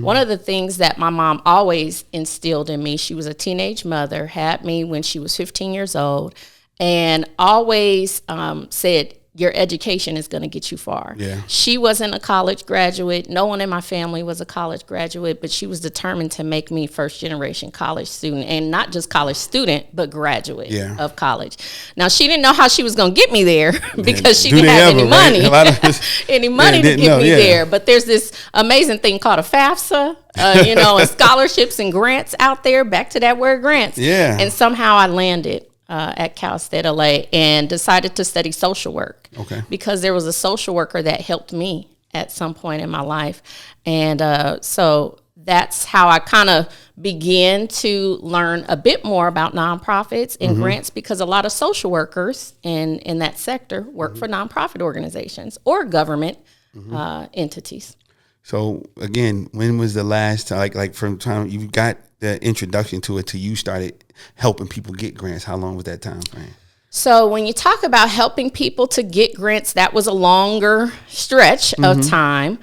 One of the things that my mom always instilled in me, she was a teenage mother, had me when she was 15 years old, and always said, your education is going to get you far. Yeah. She wasn't a college graduate. No one in my family was a college graduate, but she was determined to make me first generation college student, and not just college student, but graduate of college. Now, she didn't know how she was going to get me there because she didn't have any money, to get me there. But there's this amazing thing called a FAFSA, and scholarships and grants out there. Back to that word, grants. Yeah. And somehow I landed at Cal State LA and decided to study social work. Okay. Because there was a social worker that helped me at some point in my life. And so that's how I kind of began to learn a bit more about nonprofits and grants, because a lot of social workers in that sector work for nonprofit organizations or government entities. So again, when was the last time, like from time you got the introduction to it till you started helping people get grants? How long was that time frame? So when you talk about helping people to get grants, that was a longer stretch of time.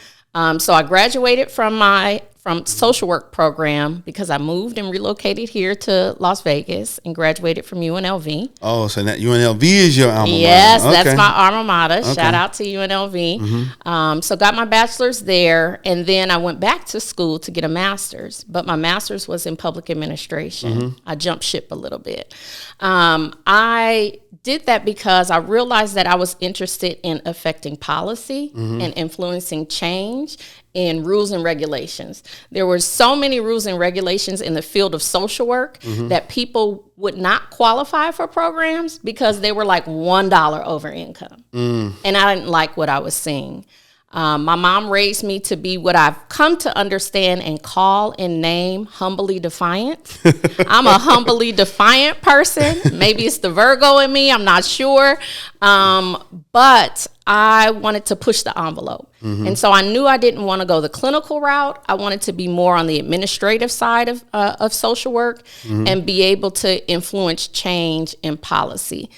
So I graduated from social work program because I moved and relocated here to Las Vegas and graduated from UNLV. Oh, so that UNLV is your alma mater. Yes, that's my alma mater. Shout out to UNLV. So got my bachelor's there, and then I went back to school to get a master's, but my master's was in public administration. I jumped ship a little bit. I did that because I realized that I was interested in affecting policy and influencing change in rules and regulations. There were so many rules and regulations in the field of social work that people would not qualify for programs because they were like $1 over income. And I didn't like what I was seeing. My mom raised me to be what I've come to understand and call and name humbly defiant. I'm a humbly defiant person. Maybe it's the Virgo in me, I'm not sure. But I wanted to push the envelope. And so I knew I didn't want to go the clinical route. I wanted to be more on the administrative side of social work and be able to influence change in policy.